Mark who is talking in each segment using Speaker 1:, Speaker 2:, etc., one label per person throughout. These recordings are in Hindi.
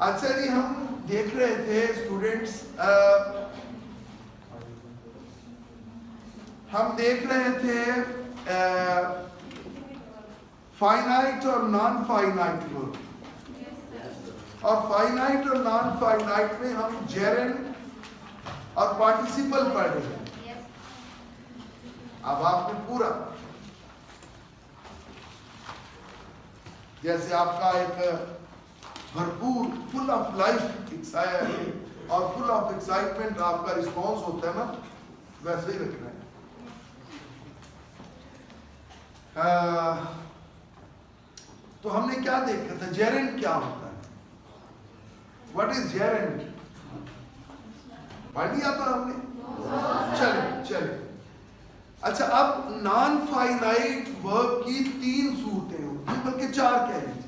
Speaker 1: अच्छा जी, हम देख रहे थे स्टूडेंट्स, हम देख रहे थे फाइनाइट और नॉन फाइनाइट वर्ब, और फाइनाइट और नॉन फाइनाइट में हम जेरेंड और पार्टिसिपल पढ़ रहे हैं। अब आपने पूरा, जैसे आपका एक भरपूर फुल ऑफ लाइफ और फुल ऑफ एक्साइटमेंट आपका रिस्पॉन्स होता है ना, वैसे ही रखना है। तो हमने क्या देखा था, जेरेंड क्या होता है, व्हाट इज जेरेंड, पढ़ लिया था हमने। चले अच्छा, अब नॉन फाइनाइट वर्ब की 3 सूरतें होती हैं, बल्कि 4 कह लीजिए।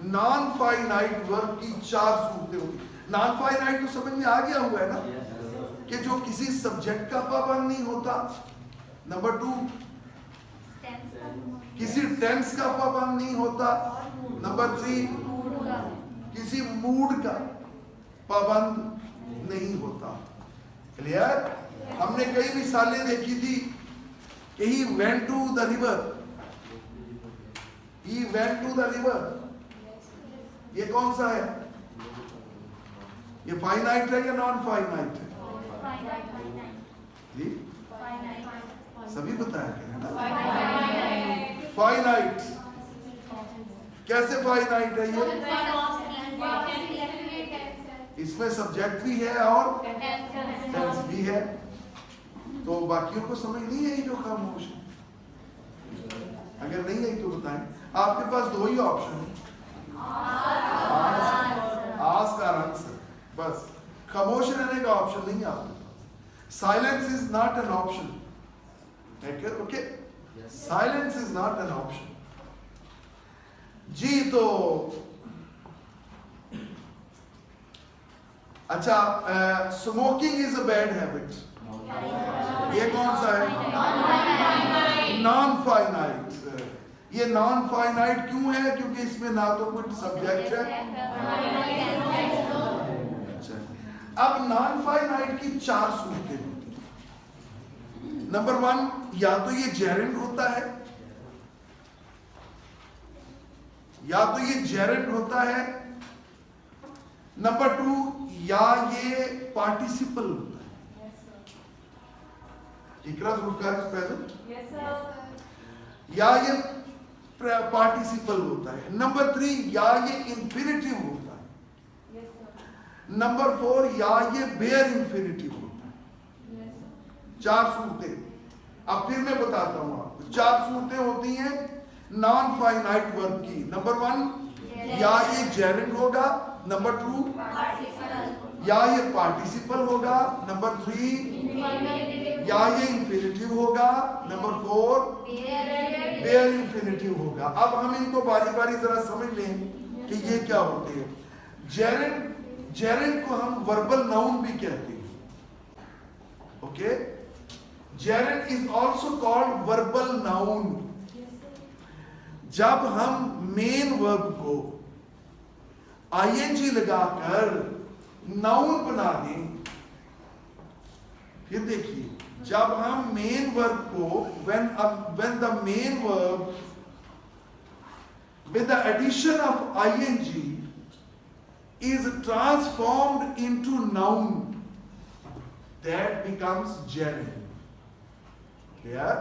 Speaker 1: नॉन फाइनाइट वर्ब की 4 सूरतें होती। नॉन फाइनाइट तो समझ में आ गया हुआ है ना, कि जो किसी सब्जेक्ट का पाबंद नहीं होता। नंबर 2, किसी टेंस का पाबंद नहीं होता। नंबर 3, किसी मूड का पाबंद नहीं होता। क्लियर? हमने कई मिसालें देखी थी कि he went to the river, he went to the river, ये कौन सा है, ये फाइनाइट है या नॉन फाइनाइट है? जी सभी बताया फाइनाइट। कैसे फाइनाइट है ये? इसमें सब्जेक्ट भी है और टेंस भी है। तो बाकियों को समझ नहीं आई जो खामोश है? अगर नहीं आई तो बताएं। आपके पास 2 ही ऑप्शन है, आस्क और आंसर, बस। खामोश रहने का ऑप्शन नहीं है आपके पास। Silence is not an option. Okay, silence is not an option जी। तो अच्छा, smoking is a bad habit, ये कौन सा है? Non finite. ये नॉन फाइनाइट क्यों है? क्योंकि इसमें ना तो कुछ सब्जेक्ट है। अब नॉन फाइनाइट की 4 सूरतें होती हैं। नंबर 1, या तो ये जेरेंड होता है, या तो ये जेरेंड होता है। नंबर 2, या ये पार्टिसिपल होता है। या ये पार्टिसिपल होता है। नंबर 3, या ये इंफिनिटिव होता है। नंबर 4, या ये बेयर इंफिनिटिव होता है। 4 सूरतें। अब फिर मैं बताता हूं आपको। 4 सूरतें होती हैं नॉन फाइनाइट वर्ब की। नंबर 1, या ये जेरेंड होगा। नंबर 2, या ये पार्टिसिपल होगा। नंबर 3, या ये इंफिनिटिव होगा। नंबर 4, बेयर इंफिनिटिव होगा। अब हम इनको बारी बारी जरा समझ लें कि ये क्या होते हैं। जेरेंड को हम वर्बल नाउन भी कहते हैं। Okay, gerund is also called verbal noun. जब हम मेन वर्ब को आईएनजी लगाकर नाउन बना दें, फिर देखिए, जब हम मेन वर्ब को when the main verb with the addition of ing is transformed into noun, that becomes gerund. Clear?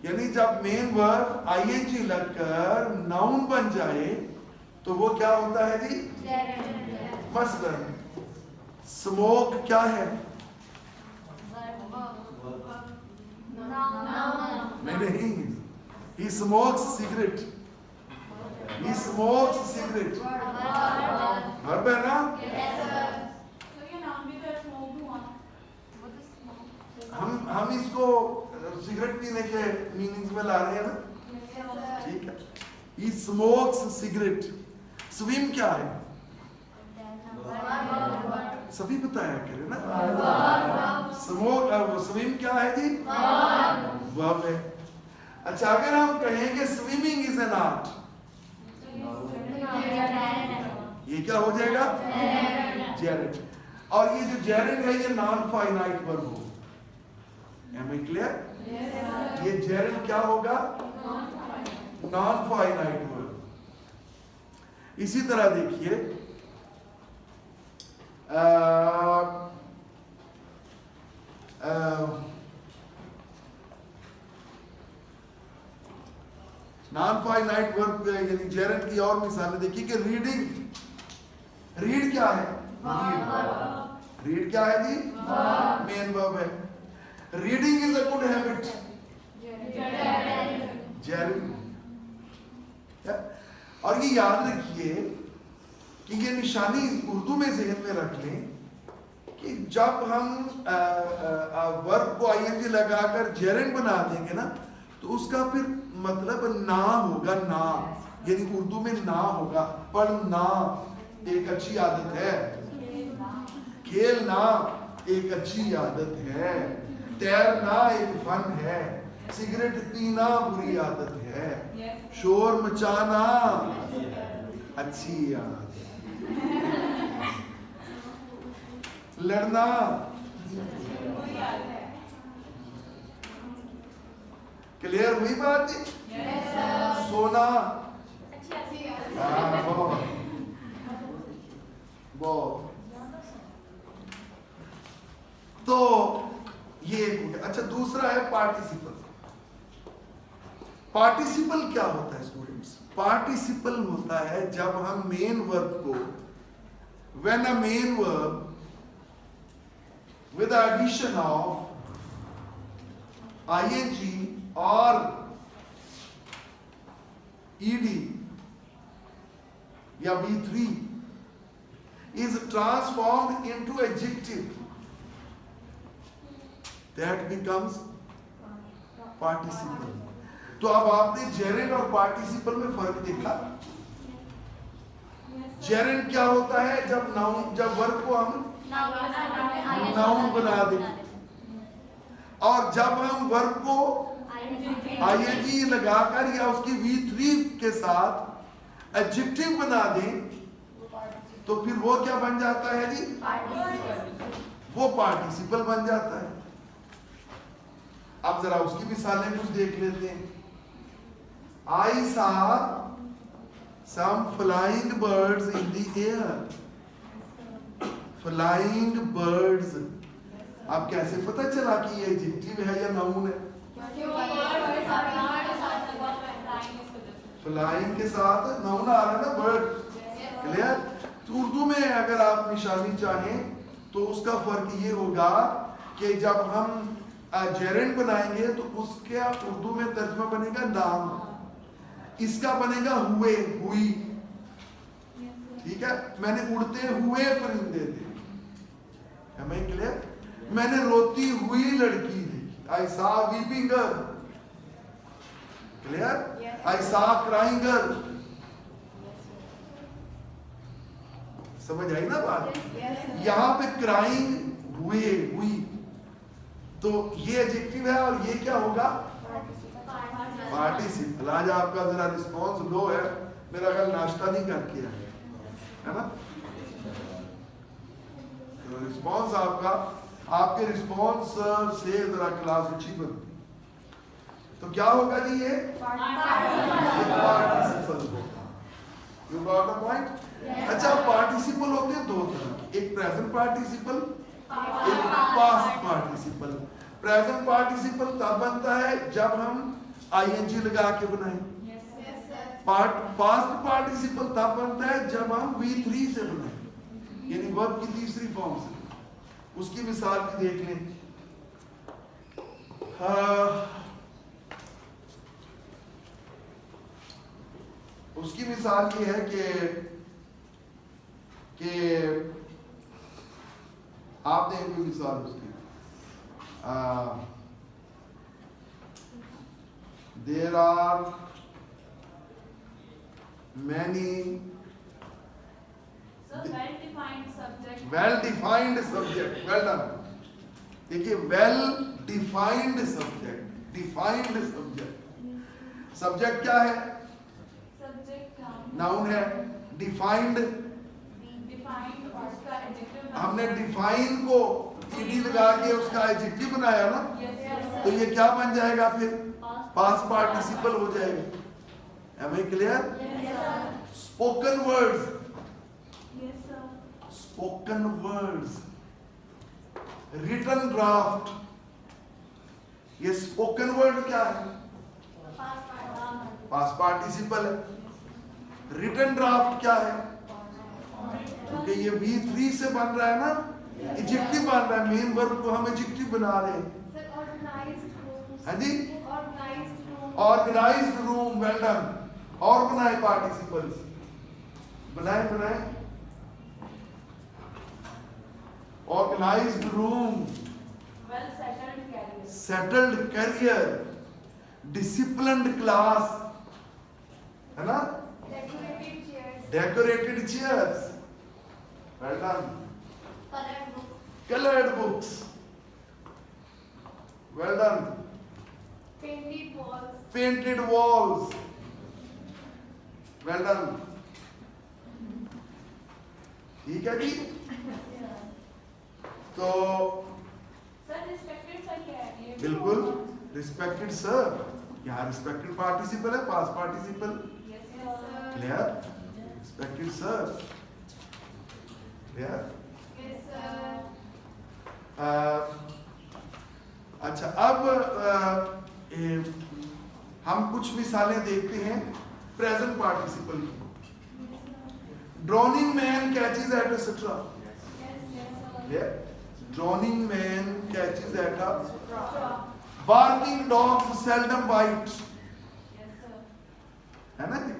Speaker 1: यानी जब मेन वर्ब आईएनजी लगकर नाउन बन जाए तो वो क्या होता है जी? मसलन स्मोक क्या है? नहीं, he smokes cigarette. He smokes cigarette. Verb है ना? हम इसको सिगरेट पीने के मीनिंग्स में ला रहे हैं ना, ठीक है। He smokes cigarette. स्विम क्या है? सभी बताया करें ना। स्विम क्या है जी? वर्ब है। अच्छा, अगर हम कहें कि स्विमिंग इज एन आर्ट, ये क्या हो जाएगा? जेरेंट। और ये जो जेरेंट है ये नॉन फाइनाइट वर्ब होगा। Am I clear? ये जेरेंट क्या होगा? Non finite verb. इसी तरह देखिए नॉन फाइनाइट वर्ब यानी जेरेंट की और मिसालें देखिए कि रीडिंग। रीड क्या है? रीड क्या है जी? मेन वर्ब है। Reading is a good habit. Geraint. और ये याद रखिए कि ये निशानी उर्दू में ज़हन में रख लें कि जब हम वर्ब को आईएनजी लगाकर जेरेंट बना देंगे ना तो उसका फिर मतलब ना होगा। ना यानी उर्दू में ना होगा। पढ़ना एक अच्छी आदत है, खेलना एक अच्छी आदत है, तैरना एक फन है, सिगरेट पीना बुरी आदत है, शोर मचाना अच्छी आदत है, लड़ना क्लियर हुई बात जी? सोना बहुत। तो ये अच्छा, दूसरा है पार्टिसिपल। पार्टिसिपल क्या होता है स्टूडेंट्स? पार्टिसिपल होता है जब हम मेन वर्ब को when a main verb with the addition of ing or ed या v3 is transformed into adjective that becomes participle। तो अब आपने जेरेंट और पार्टिसिपल में फर्क देखा। जेरेंट क्या होता है? जब नाउन, जब वर्ब को हम नाउन बना दें, और जब हम वर्ब को आईएनजी लगाकर या उसकी V3 के साथ एडजेक्टिव बना दें तो फिर वो क्या बन जाता है जी? वो पार्टिसिपल बन जाता है। अब जरा उसकी मिसालें कुछ देख लेते हैं। I saw some flying birds in the air। Flying birds. अब कैसे पता चला कि ये एडजेक्टिव है या नाउन है? फ्लाइंग के साथ नाउन आ रहा है ना, बर्ड। क्लियर? तो उर्दू में अगर आप निशानी चाहें तो उसका फर्क ये होगा कि जब हम जेरेंट बनाएंगे तो उसके उर्दू में तर्जुमा बनेगा नाम, इसका बनेगा हुए, हुई। ठीक है? मैंने उड़ते हुए परिंदे देखे। Am I clear? मैंने रोती हुई लड़की देखी। I saw weeping girl। Clear? I saw crying girl। समझ आई ना बात? यहाँ पे क्राइंग हुए, हुई, तो ये एडजेक्टिव है और ये क्या होगा? पार्टिसिपल। आज आपका जरा रिस्पॉन्स लो है, मेरा ख्याल नाश्ता नहीं करके आए, है ना? तो रिस्पॉन्स आपका, आपके रिस्पॉन्स से जरा क्लास अच्छी बनती। तो क्या होगा जी? ये पार्टिसिपल होगा। You got the point? अच्छा, पार्टिसिपल होते हैं दो तरह, एक प्रेजेंट पार्टिसिपल, एक पास्ट पार्टिसिपल। प्रेजेंट पार्टिसिपल तब बनता है जब हम आईएनजी लगा के बनाएं। पास्ट पार्टिसिपल तब बनता है जब हम V3 से बनाएं, यानी वर्ब की तीसरी फॉर्म से। उसकी मिसाल भी देख लें। उसकी मिसाल ये है कि आप दें कोई मिसाल उसकी। There are many well defined subject. Well done. देखिए, well defined subject, defined subject. Subject क्या है? नाउन है। डिफाइंड हमने डिफाइन को ईडी लगा के उसका एडजेक्टिव बनाया ना, तो ये क्या बन जाएगा फिर? पास्ट पार्टिसिपल हो जाएगा। Am I clear? Spoken words, spoken words, written draft, ये स्पोकन वर्ड क्या है? पास्ट पार्टिसिपल है। रिटन ड्राफ्ट क्या है? क्योंकि ये V3 से बन रहा है ना, एडजेक्टिव बन रहा है, मेन वर्ब को हम एडजेक्टिव बना रहे हैं। हाँ जी, ऑर्गेनाइज्ड रूम, वेल डन। और बनाए पार्टिसिपल्स, बनाए organised room, settled career, disciplined class, है ना, decorated chairs, well done. Coloured books, well done. Painted walls, well done. ठीक है जी। तो बिल्कुल रिस्पेक्टेड सर, यहाँ रिस्पेक्टेड पार्टिसिपल है, past participle. Clear? Respected sir, clear? अच्छा, अब हम कुछ मिसालें देखते हैं प्रेजेंट पार्टिसिपल की। Drowning man catches et et cetera. Drowning man catches et अ बार्किंग डॉग्स सेल्डम बाइट, है ना जी?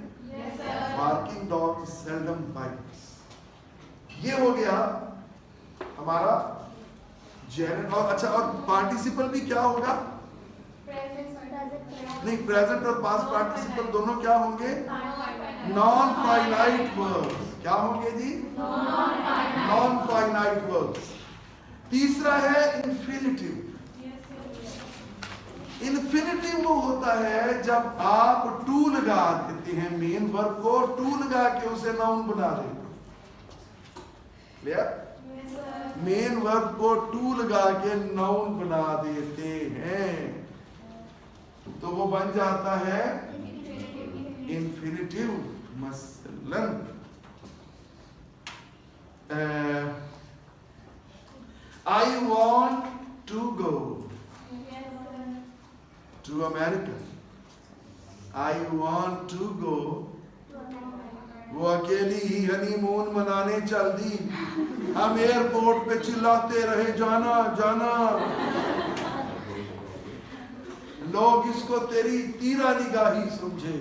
Speaker 1: Barking dogs seldom bite. ये हो गया हमारा जेरेंट। और अच्छा, और पार्टिसिपल भी क्या होगा? नहीं, प्रेजेंट और पास्ट पार्टिसिपल दोनों क्या होंगे? Non finite verbs. क्या होंगे जी? Non finite verbs. तीसरा है इन्फिनिटिव। इन्फिनिटिव वो होता है जब आप टू लगा देते हैं, मेन वर्ब को टू लगा के उसे नाउन बना देते हैं। क्लियर? मेन वर्ब को टू लगा के नाउन बना देते हैं तो वो बन जाता है इन्फिनिटिव। मसलन I want to go to America. I want to go, वो अकेली ही हनीमून मनाने चल दी। हम एयरपोर्ट पे चिल्लाते रहे, जाना जाना। लोग इसको तेरी तीरा निगाही समझे।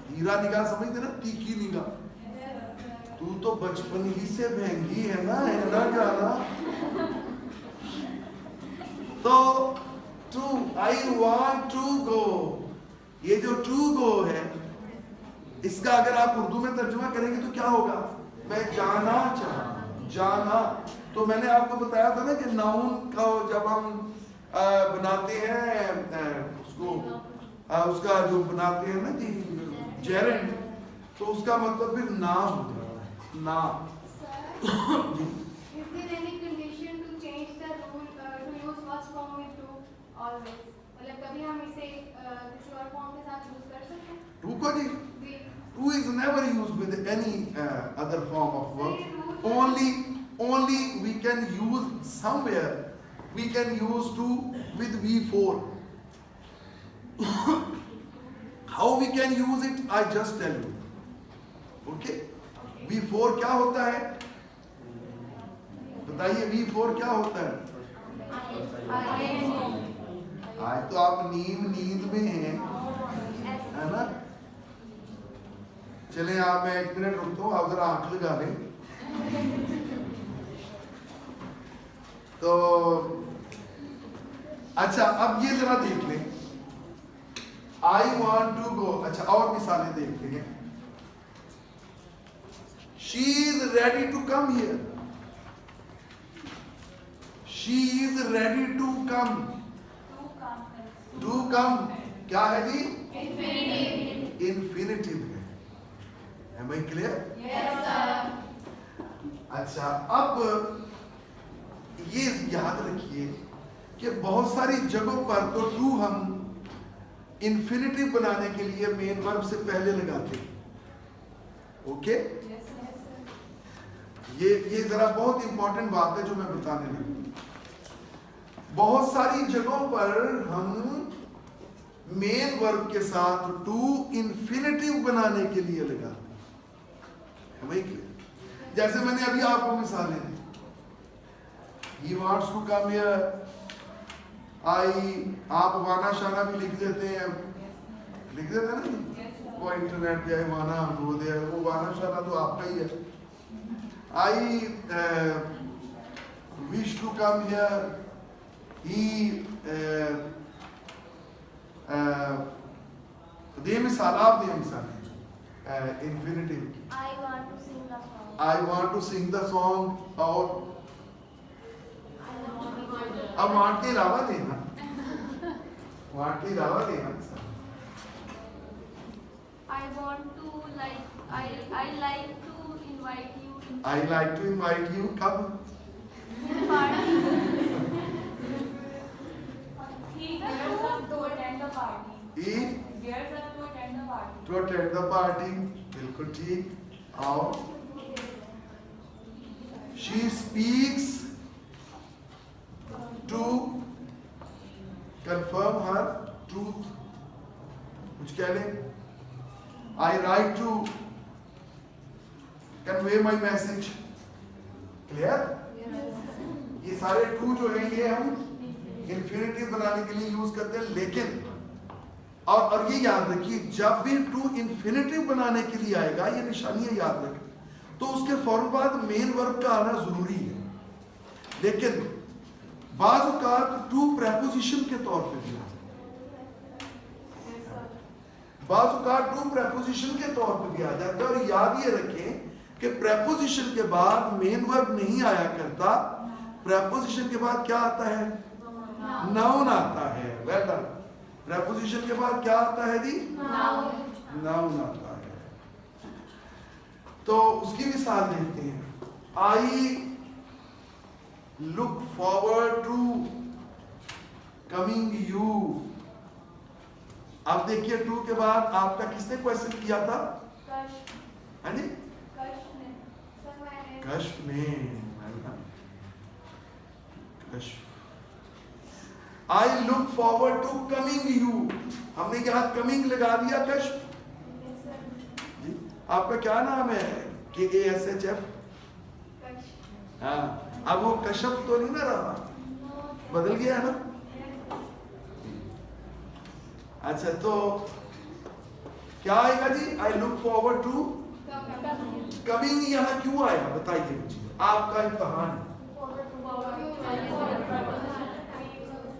Speaker 1: तीरा निगाह समझते ना, तीखी निगाह। तू तो बचपन ही से महंगी है ना जाना। तो to, I want to go, ये जो टू गो है, इसका अगर आप उर्दू में तर्जुमा करेंगे तो क्या होगा? मैं जाना चाहूँ, जाना। तो मैंने आपको बताया था ना कि नाउन का जब हम बनाते हैं उसको, उसका जो बनाते हैं ना जी जेरेंट, तो उसका मतलब फिर ना हो जाता है, ना।
Speaker 2: कभी हम इसे किसी और फॉर्म के साथ यूज कर सकते हैं?
Speaker 1: टू को जी, to is never used with any other form of verb. Only we can use somewhere. We can use to with V4. How we can use it? I just tell you. Okay? V4 क्या होता है? बताइए V4 क्या होता है? आज तो आप नींद में हैं, है ना? चले आप, मैं 1 मिनट रुकता हूँ, आप जरा आंख लगा लें। तो अच्छा, अब ये जरा देख लें, आई वॉन्ट टू गो। अच्छा, और मिसालें देखते हैं। She is ready to come here. She is ready to come. To come क्या है जी? इन्फिनिटिव है। Am I clear?
Speaker 2: Yes, sir.
Speaker 1: अच्छा, अब ये याद रखिए कि बहुत सारी जगहों पर तो टू हम इंफिनिटिव बनाने के लिए मेन वर्ब से पहले लगाते हैं। ओके, ये जरा बहुत इंपॉर्टेंट बात है जो मैं बताने लगा। बहुत सारी जगहों पर हम मेन वर्ब के साथ टू इंफिनिटिव बनाने के लिए लगाते हैं। वही क्लियर, जैसे मैंने अभी आपको मिसालें दी, he wants to come here, आप वाना शाना भी लिख देते हैं, ना वो इंटरनेट पे वाना वो दे, वो वाना शाना तो आपका ही है। I wish to come here, he दे मिसाल, आप दे मिसाल infinitive. I want to sing the song और अब वांट के अलावा देना, वांट के अलावा देना।
Speaker 2: I want to I like to invite you.
Speaker 1: I like to invite you, कब?
Speaker 2: Party. He comes to attend the party.
Speaker 1: He
Speaker 2: Bears up to attend the party.
Speaker 1: to attend the party, बिल्कुल ठीक। और she speaks to confirm her truth, कुछ कह लें। I write to convey my message, clear? ये सारे टू जो है ये हम इंफिनिटिव बनाने के लिए यूज करते हैं, लेकिन और ये याद रखिए, जब भी टू इंफिनिटिव बनाने के लिए आएगा, ये निशानियां याद रखें, तो उसके फौरन बाद मेन वर्ब का आना जरूरी है। लेकिन बाज़ औक़ात टू प्रेपोजिशन के तौर पे भी आता है, बाज़ औक़ात टू प्रेपोजिशन के तौर पे भी आ जाता है। और याद ये रखें कि प्रेपोजिशन के बाद मेन वर्ब नहीं आया करता, प्रेपोजिशन के बाद क्या आता है? नाउन आता है। Well done. प्रेपोजिशन के बाद क्या आता है दी? नाउन आता है। तो उसकी मिसाल देते हैं। I look forward to coming you. अब देखिए टू के बाद आपका किसने क्वेश्चन किया था? कश्फ ने। I look forward to coming you, हमने यहां कमिंग लगा दिया कश्फ। आपका क्या नाम है? KASHF। हाँ, अब वो कशफ तो नहीं ना रहा, बदल गया है ना। अच्छा, तो क्या आएगा जी? I look forward to coming. यहाँ क्यों आया बताइए मुझे, आपका इम्तहान।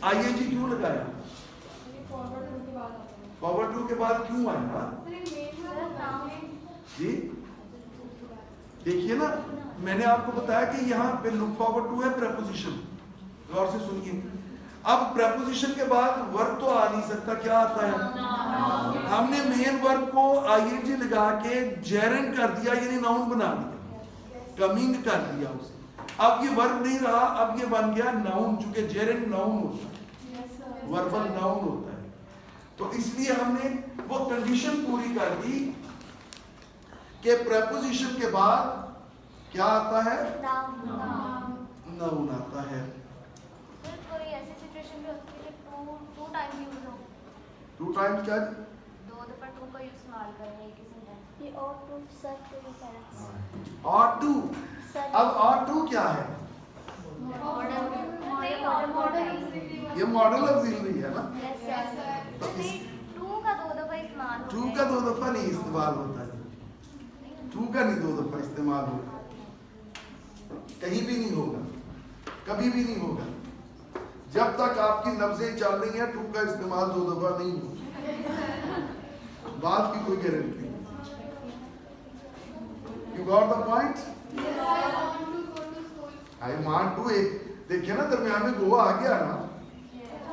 Speaker 1: ING क्यों लगाया? फॉरवर्ड टू के बाद क्यों आया जी? देखिए ना, मैंने आपको बताया कि यहाँ पे लुक फॉरवर्ड टू है प्रेपोजिशन, गौर से सुनिए। अब प्रेपोजिशन के बाद वर्ब तो आ नहीं सकता, क्या आता है? हमने मेन वर्ब को ING लगा के जेरेंट कर दिया, यानी नाउन बना दिया, कमिंग कर दिया उसे। अब ये वर्ब नहीं रहा, अब ये बन गया नाउन, चूंकि जेरेंट नाउन होता है, वर्बल नाउन होता है। तो इसलिए हमने वो कंडीशन पूरी कर दी कि प्रेपोजिशन के बाद क्या आता है? नाउन आता है।
Speaker 3: कोई ऐसी सिचुएशन भी होती है कि टू टाइम यूज हो।
Speaker 1: टू टाइम्स क्या?
Speaker 3: दो दफा टू का इस्तेमाल करें एक ही सेंटेंस। ये और टू सर टू पेरेंट्स।
Speaker 1: और टू। अब और टू क्या है? ये मॉडल ऑक्सिलरी है ना।
Speaker 3: तो टू का दो दफा इस्तेमाल होता है।
Speaker 1: टू का दो दफा नहीं इस्तेमाल होता है, टू का नहीं दो दफा इस्तेमाल होगा, कहीं भी नहीं होगा, कभी भी नहीं होगा। जब तक आपकी नब्जें चल रही हैं, टू का इस्तेमाल दो दफा नहीं होगा, बात की कोई गारंटी नहीं। You got the point? I want to, एक देखिए ना दरमियान में गो आ गया ना,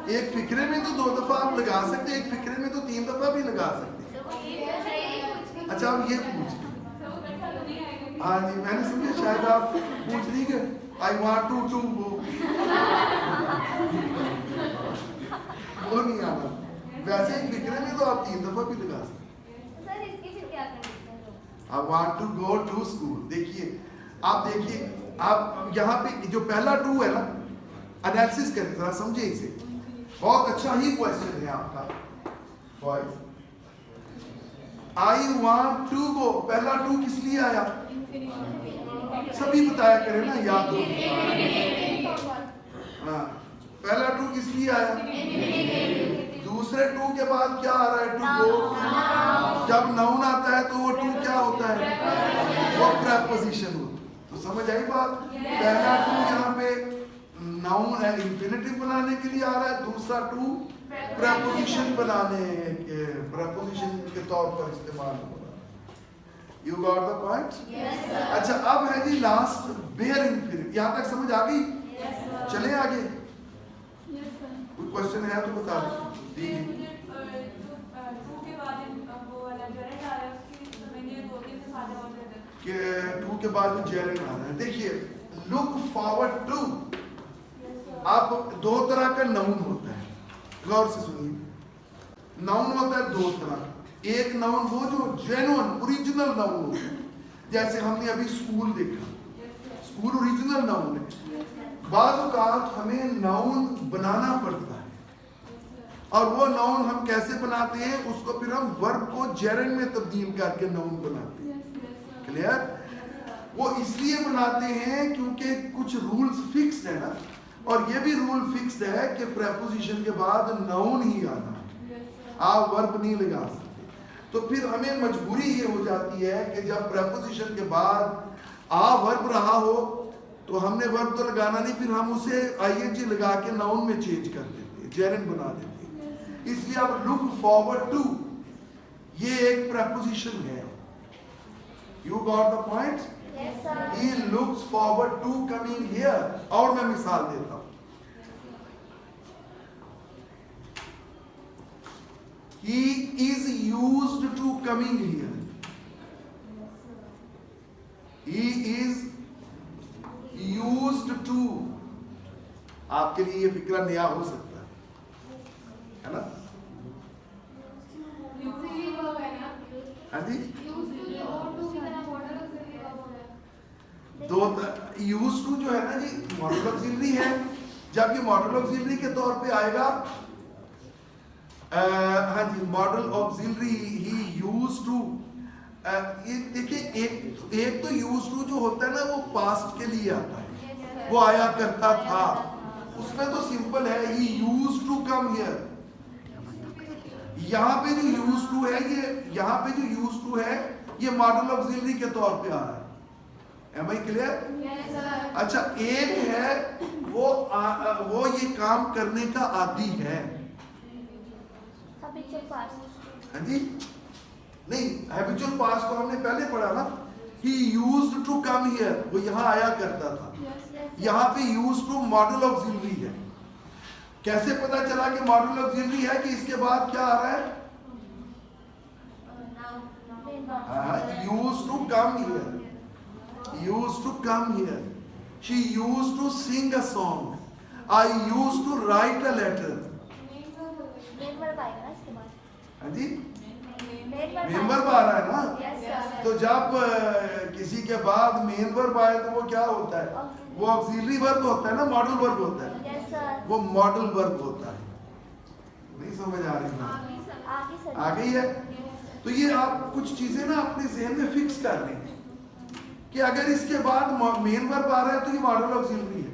Speaker 1: एक फिक्रे में तो दो दफा आप लगा सकते, एक फिक्रे में तो तीन दफा भी लगा सकते। अच्छा, अब ये पूछिए, हाँ जी, मैंने समझा शायद आप पूछ रही कि आई वांट टू वो नहीं आना। वैसे ही फिक्रे में तो आप 3 दफा भी लगा सकते।
Speaker 2: सर इसकी फिर क्या करते हैं?
Speaker 1: I want to go to school. देखिए आप यहाँ पे जो पहला टू है ना, एनालिसिस करें जरा, समझे इसे। बहुत अच्छा ही क्वेश्चन है आपका boys. I want to go, पहला टू किस लिए आया? सभी बताया करें ना, याद हो। हाँ, पहला टू किस लिए आया? दूसरे टू के बाद क्या आ रहा है? To go. जब नाउन आता है तो वो टू क्या होता है? वो प्रेपोजिशन होता है। तो समझ आई बात? पहला टू यहाँ पे नाउन है, इंफिनिटिव बनाने के लिए आ रहा है। दूसरा टू प्रेपोजिशन प्रेपोजिशन के तौर पर इस्तेमाल हो रहा है। You got the point? अच्छा, अब है जी लास्ट बेयर इंफिनिटिव। यहाँ तक समझ आ गई? चले आगे। कोई क्वेश्चन है तो बता दीजिए। कि टू के बाद जो जेरन आ रहा है, देखिए लुक फॉरवर्ड टू। आप दो तरह का नाउन होता है, गौर से सुनिए। नाउन होता है दो तरह। एक नाउन वो जो जेन्युइन ओरिजिनल नाउन होता है, जैसे हमने अभी स्कूल देखा, स्कूल ओरिजिनल नाउन है। बाज़ औक़ात हमें नाउन बनाना पड़ता है, और वो नाउन हम कैसे बनाते हैं? उसको फिर हम वर्ब को जेरन में तब्दील करके नाउन बनाते हैं। क्लियर? वो इसलिए बनाते हैं क्योंकि कुछ रूल्स फिक्स्ड है ना, और ये भी रूल फिक्स्ड है कि प्रेपोजिशन के बाद नाउन ही आना, आप वर्ब नहीं लगा सकते। तो फिर हमें मजबूरी ये हो जाती है कि जब प्रेपोजिशन के बाद आ वर्ब रहा हो तो हमने वर्ब तो लगाना नहीं, फिर हम उसे आईएनजी लगा के नाउन में चेंज कर देते हैं, जेरन बना देते हैं। इसलिए अब लुक फॉरवर्ड टू ये एक प्रेपोजिशन है। You got the point? He looks forward to coming here. और मैं मिसाल देता हूं। He is used to coming here. He is used to। आपके लिए ये फिक्रा नया हो सकता है ना? हाँ जी, दो यूज टू जो है ना जी, मॉडल ऑक्सिलरी है। जब ये मॉडल ऑक्सिलरी के तौर पे आएगा, हाँ जी, मॉडल ऑक्सिलरी ही यूज टू। ये देखिए, एक तो यूज टू जो होता है ना, वो पास्ट के लिए आता है, वो आया करता था। उसमें तो सिंपल है, ही यूज टू कम हियर। यहाँ पे जो यूज टू है, यहाँ पे जो यूज टू है, ये मॉडल ऑक्सिलरी के तौर पे आ रहा है। Am I clear? अच्छा, एक है वो ये काम करने का आदी है। हाँ जी, नहीं, हैबिचुअल पास्ट तो हमने पहले पढ़ा ना। He used to come here, वो यहाँ आया करता था। यहाँ पे used to मॉडल ऑक्सिलरी है। कैसे पता चला कि मॉडल ऑक्सिलरी है? कि इसके बाद क्या आ रहा है? Used to come here, used to come here. She used to sing a song. I used to write a letter. हाँ जी, मेन वर्ब आ रहा है ना? तो जब किसी के बाद मेन वर्ब आए तो वो क्या होता है? वो ऑक्सिलरी वर्ब होता है ना, मॉडल वर्ब होता है। वो मॉडल वर्ब होता है। नहीं समझ आ रही? आ गई है? तो ये आप कुछ चीजें ना अपने ज़हन में फिक्स कर लेंगे कि अगर इसके बाद मेन वर्ब आ रहा है तो ये मॉडल ऑक्सिलरी है।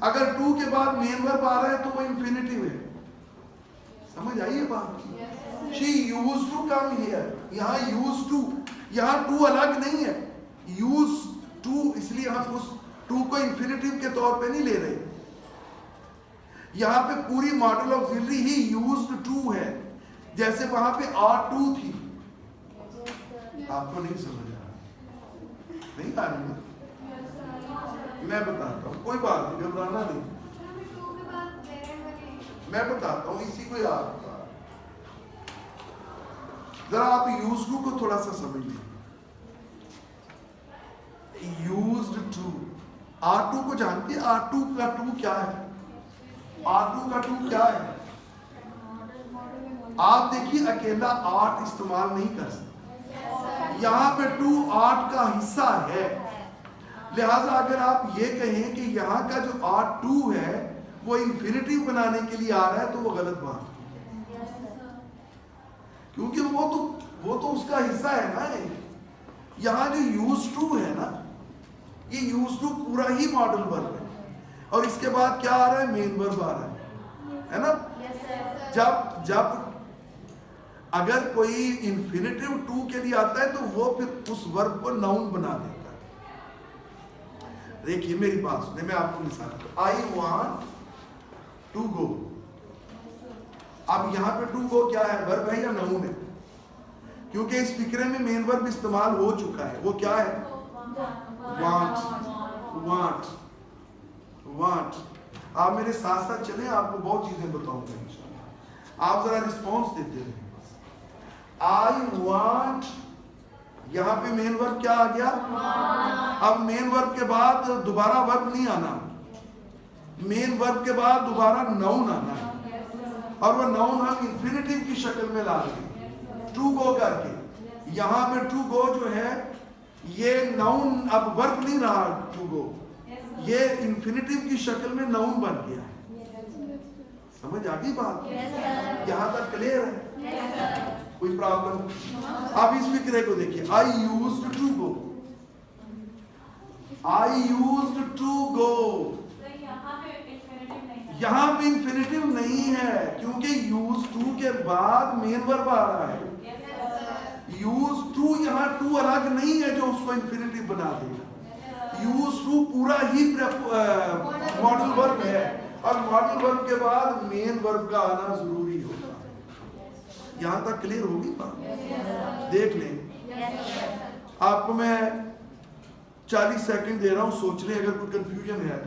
Speaker 1: अगर टू के बाद मेन वर्ब आ रहा है तो वो इंफिनिटिव है। समझ आई है बात? She used to come here. यहाँ used to, यहाँ टू अलग नहीं है। used to, इसलिए हम उस टू को इंफिनिटिव के तौर पे नहीं ले रहे। यहाँ पे पूरी model auxiliary he used to है, जैसे वहां पे ought to थी। आपको नहीं समझ आ रहा? नहीं आ रही? मैं बताता हूँ, कोई बात नहीं, घबराना नहीं। मैं बताता हूँ, इसी को याद रखना। जरा आप यूज टू को थोड़ा सा समझ लीजिए। used to। R2 को जानते हैं? R2 का 2 क्या है? R2 का 2 क्या है? आप देखिए अकेला 8 इस्तेमाल नहीं कर सकते, यहाँ पे 2 8 का हिस्सा है। लिहाजा अगर आप ये कहें कि यहाँ का जो R2 है वो इंफिनिटिव बनाने के लिए आ रहा है तो वो गलत बात है, क्योंकि वो तो उसका हिस्सा है ना। यहाँ जो used to है ना, ये used to पूरा ही मॉडल वर्ब है, और इसके बाद क्या आ रहा है? मेन वर्ब आ रहा है ना। जब अगर कोई इंफिनिटिव टू के लिए आता है तो वो फिर उस वर्ब को नाउन बना देता है। देखिए मेरी बात सुनिए, मैं आपको मिसाल दूं। I want to go. अब यहाँ पे टू गो क्या है? वर्ब है या नाउन है? क्योंकि इस फिक्रे में मेन वर्ब इस्तेमाल हो चुका है। वो क्या है? वांट। आप मेरे साथ साथ चलें, आपको बहुत चीजें बताऊंगा इंशाल्लाह। आप जरा रिस्पॉन्स देते रहे। आई वांट, यहाँ पे मेन वर्ब क्या आ गया? अब मेन वर्ब के बाद दोबारा वर्ब नहीं आना, मेन वर्ब के बाद दोबारा नाउन आना है, और वो नाउन हम इंफिनिटिव की शक्ल में ला देंगे टू गो करके। यहाँ पे टू गो जो है ये नाउन अब वर्ब नहीं रहा, टू गो ये इंफिनिटिव की शक्ल में नाउन बन गया। समझ आ गई बात? यहाँ तक क्लियर है? कोई प्रॉब्लम? अब इस फिक्रे को देखिए। I used to go, I used to go. यहाँ पे इंफिनिटिव नहीं है, क्योंकि यूज टू के बाद मेन वर्ब आ रहा है। यूज टू, यहाँ टू अलग नहीं है जो उसको इंफिनिटिव बना देगा। यूज टू पूरा ही मॉडल वर्ब है, और मॉडल वर्ब के बाद मेन वर्ब का आना जरूरी होगा। यहाँ तक क्लियर होगी बात? देख लें। आपको मैं 40 सेकंड दे रहा हूँ, सोच लें। अगर कोई कंफ्यूजन है,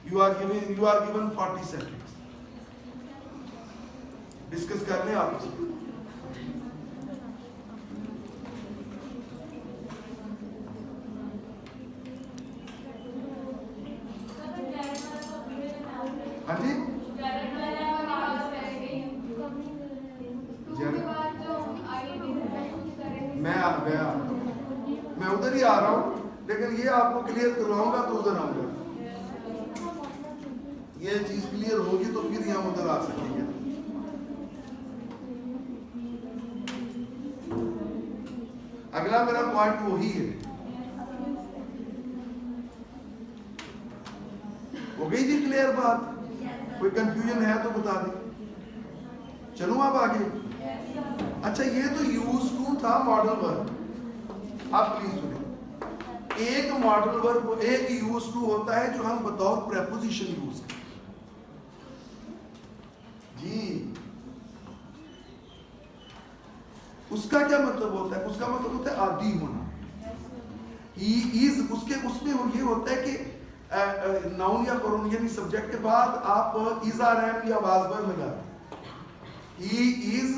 Speaker 1: you are given 40 second, discuss कर लें आप। हाँ जी, मैं उधर ही आ रहा हूँ, लेकिन ये आपको क्लियर करवाऊंगा तो उधर आऊंगा। ये चीज क्लियर होगी तो फिर हम उधर आ सकेंगे। अगला मेरा पॉइंट वही है। हो गई जी क्लियर बात? कोई कंफ्यूजन है तो बता दें। चलूं अब आगे। अच्छा, ये तो यूज टू था मॉडल वर्ब। आप प्लीज सुने, एक मॉडल वर्ब, एक यूज टू होता है जो हम बतौर प्रेपोजिशन यूज करते जी। उसका क्या मतलब होता है? उसका मतलब होता है आदि होना। ही इज, उसमें ये होता है कि नाउन या प्रोनाउन यानी सब्जेक्ट के बाद आप इज आर एम या वाज वर लगाते। He is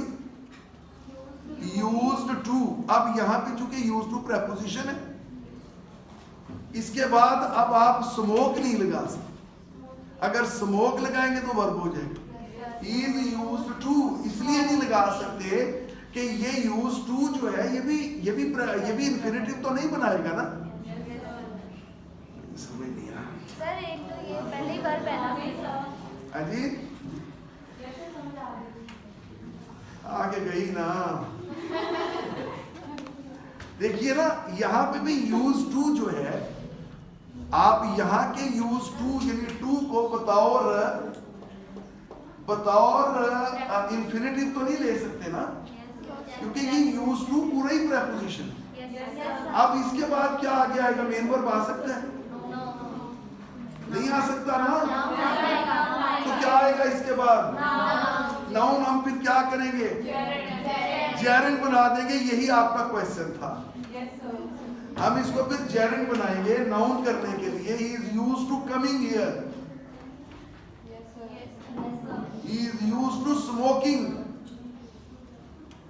Speaker 1: used to. अब यहाँ पे चूंकि यूज्ड टू प्रेपोजिशन है, इसके बाद अब आप स्मोक नहीं लगा सकते। अगर स्मोक लगाएंगे तो वर्ब हो जाएगा। He is used to इसलिए नहीं लगा सकते कि ये used to जो है ये भी इंफिनिटिव तो नहीं बनाएगा ना। समझ नहीं आया
Speaker 3: सर। एक तो ये पहली बार पहला
Speaker 1: अजी आगे गई ना। देखिए ना, यहाँ पे भी यूज टू जो है, आप यहाँ के यूज टू यानी टू को बतौर इंफिनिटिव तो नहीं ले सकते ना, क्योंकि ये यूज टू पूरा ही प्रेपोजिशन है। अब इसके बाद क्या आगे आएगा? मेन वर्ब आ सकता है? नहीं आ सकता ना। तो क्या आएगा इसके बाद? नाउन। हम फिर क्या करेंगे? जेरेंड बना देंगे। यही आपका क्वेश्चन था। हम इसको फिर जेरेंड बनाएंगे नाउन करने के लिए। He is used to coming here, he is used to smoking,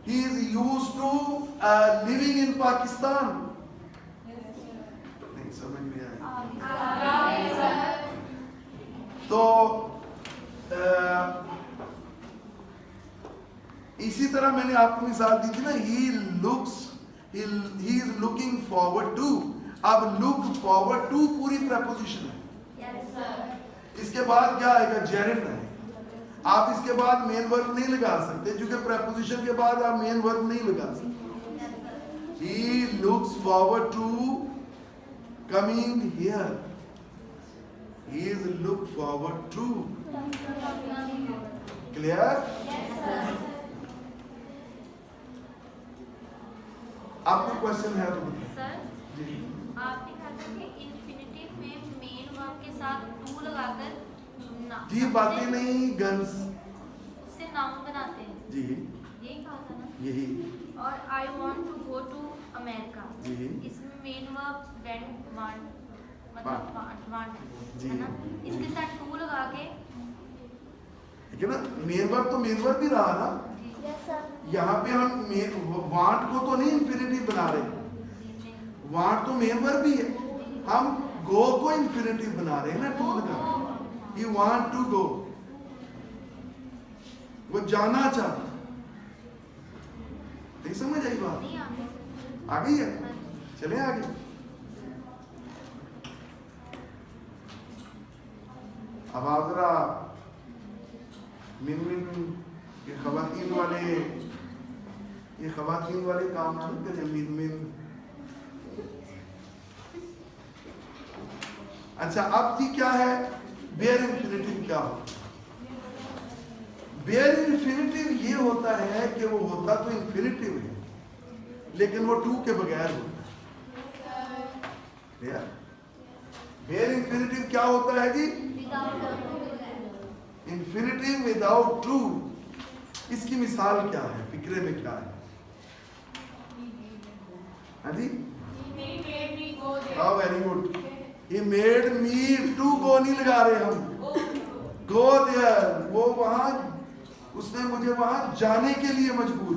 Speaker 1: he is used to living in Pakistan। नहीं समझ में आई?
Speaker 2: आगे सर।
Speaker 1: तो इसी तरह मैंने आपको मिसाल दी थी ना, he is looking forward to. अब लुक फॉरवर्ड टू पूरी प्रपोजिशन है।
Speaker 2: Yes sir.
Speaker 1: इसके बाद क्या आएगा? जेरेड आएगा। आप इसके बाद मेन वर्ब नहीं लगा सकते, क्योंकि प्रपोजिशन के बाद आप मेन वर्ब नहीं लगा सकते। He looks forward to coming here. He is look forward to. Clear? आपको क्वेश्चन है तो बताइए।
Speaker 4: सर,
Speaker 1: जी
Speaker 4: आपने कहा था कि इन्फिनिटिव में मेन वर्ब के साथ टू लगाकर
Speaker 1: जी बातें नहीं गर्ल्स
Speaker 4: उससे नाउन बनाते हैं,
Speaker 1: जी
Speaker 4: यही कहा था ना।
Speaker 1: यही
Speaker 4: और I want to go to America,
Speaker 1: जी
Speaker 4: इसमें मेन वर्ब वेंट वांट मतलब वांट
Speaker 1: जी।
Speaker 4: है ना, इसके साथ टू लगा के
Speaker 1: ठीक है ना। मेन वर्ब तो मेन वर्ब भी रहा ना।
Speaker 4: जी
Speaker 3: Yes, sir.
Speaker 1: यहाँ पे हम वांट को तो नहीं इंफिनिटिव बना रहे, वांट तो मेन वर्ब भी है, हम गो को इंफिनिटिव बना रहे हैं ना, टू लगा। You want to go, वो जाना चाहता। नहीं समझ आई बात?
Speaker 4: नहीं आगे
Speaker 1: आ गई है? चले आगे। अब आप जरा मिन ये खवातीन वाले काम ना करें। मिन अच्छा, अब थी क्या है? बेयर इंफिनिटिव क्या होता है? बेयर इंफिनिटिव ये होता है कि वो होता तो इंफिनिटिव है, लेकिन वो टू के बगैर होता है। बेयर इंफिनिटिव क्या होता है जी? Infinitive without to. इसकी मिसाल क्या है? फिक्रे में क्या है? हाँ जी, very good. He made me to go नहीं लगा रहे हम, go there, वो वहां, उसने मुझे वहां जाने के लिए मजबूर।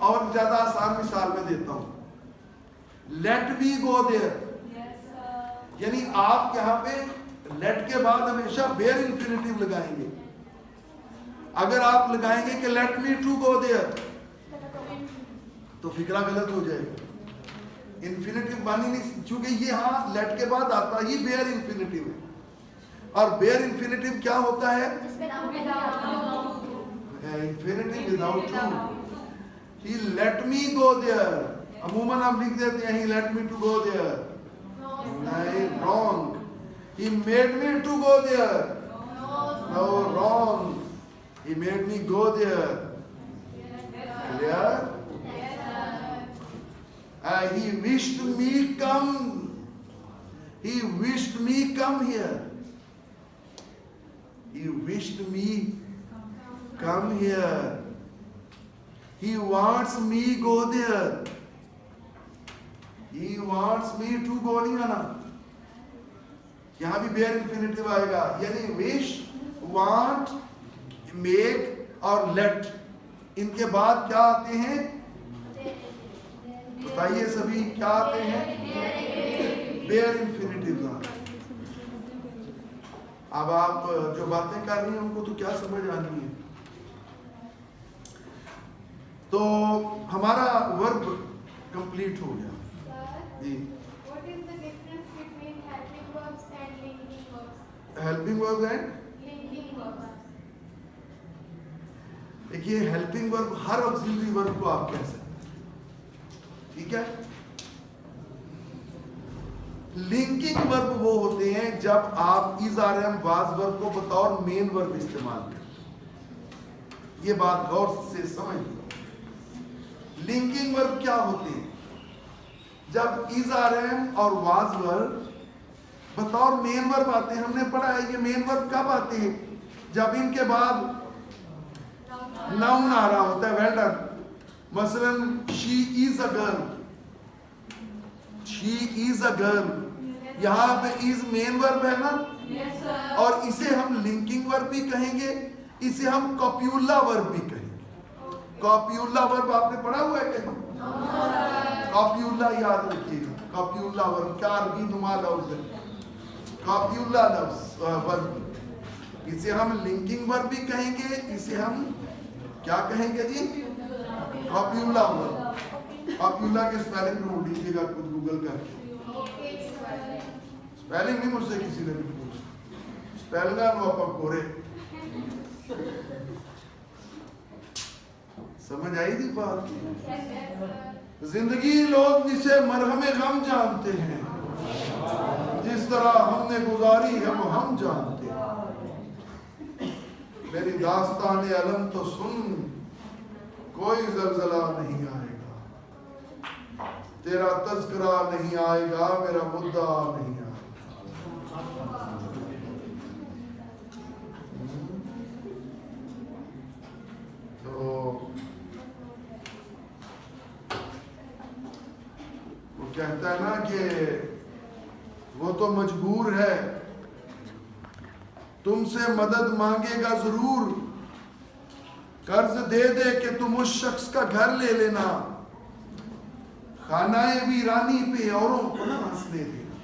Speaker 1: और ज्यादा आसान मिसाल में देता हूं, let me go there। यानी आप यहाँ पे let के बाद हमेशा बेयर इंफिनिटिव लगाएंगे। अगर आप लगाएंगे कि let me to go there तो फिक्रा गलत हो जाएगा। इंफिनिटिव बनी नहीं, क्योंकि ये हाँ लेट के बाद आता ही बेयर इंफिनिटिव है। और बेयर इंफिनिटिव क्या होता है? Infinitive without to. He let me go there, अमूमन हम लिख देते हैं he let me to go there. नहीं, wrong. He made me to go there. No, wrong. He made me go there. Clear? He wished me come. He wished me come here. He wished me come here. He wants me go there. He wants me to go नहीं आना। यहाँ भी बेयर इंफिनिटिव आएगा, यानी wish, want, make और let, इनके बाद क्या आते हैं? बताइए सभी, क्या आते हैं? Bare infinitive. अब आप जो बातें कर रही हैं उनको तो क्या समझ आनी है? तो हमारा वर्ब कंप्लीट हो गया जी।
Speaker 2: What is the difference between helping verbs and linking verbs?
Speaker 1: Helping verb and
Speaker 2: Linking verbs.
Speaker 1: देखिए, हेल्पिंग वर्ब हर ऑक्सिलरी वर्ब को आप कह सकते हैं, ठीक है। लिंकिंग वर्ब वो होते हैं जब आप is are am was verb को बतौर मेन वर्ब इस्तेमाल करें। ये बात गौर से समझ लो। लिंकिंग वर्ब क्या होते हैं? जब इज आर एम और वाज वर्ब बतौर मेन वर्ब आते हैं। हमने पढ़ा है ये मेन वर्ब कब आते हैं? जब इनके बाद नाउन आ रहा होता है। Well done. मसलन she is a girl, she is a girl, यहाँ पे is मेन वर्ब है ना।
Speaker 2: Yes, sir.
Speaker 1: और इसे हम लिंकिंग वर्ब भी कहेंगे, इसे हम कॉप्यूला वर्ब भी कहेंगे। कॉप्यूला वर्ब आपने पढ़ा हुआ है कहीं? कॉप्यूला याद रखिएगा। काफियुल्ला वर्ब, क्या अरबी नुमा लफ्ज है, काफियुल्ला लफ्ज वर्ब। इसे हम लिंकिंग वर्ब भी कहेंगे, इसे हम क्या कहेंगे जी, काफियुल्ला वर्ब। काफियुल्ला के स्पेलिंग ढूंढ लीजिएगा खुद गूगल करके।
Speaker 2: Okay sir.
Speaker 1: स्पेलिंग नहीं मुझसे किसी ने भी पूछा, स्पेलिंग नो आप कोरे। समझ आई थी बात?
Speaker 2: Yes sir.
Speaker 1: जिंदगी लोग जिसे मरहमे गम जानते हैं, जिस तरह हमने गुजारी है वो हम जानते हैं। मेरी दास्तान अलम तो सुन, कोई जलजला नहीं आएगा, तेरा तज़किरा नहीं आएगा, मेरा मुद्दा नहीं आएगा। तो वो कहता है ना कि वो तो मजबूर है, तुमसे मदद मांगेगा जरूर, कर्ज दे दे कि तुम उस शख्स का घर ले लेना, खानाए वीरानी पे औरों को ना हंसने देना,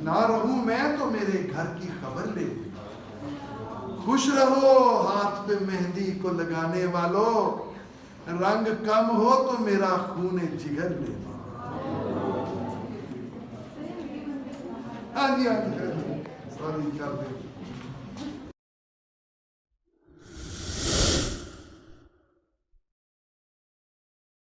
Speaker 1: ना रहूं मैं तो मेरे घर की खबर ले लेना। खुश रहो हाथ पे मेहंदी को लगाने वालों, रंग कम हो तो मेरा खून जिगर ले लेना। हाँ जी, हाँ जी, सॉरी कर दे।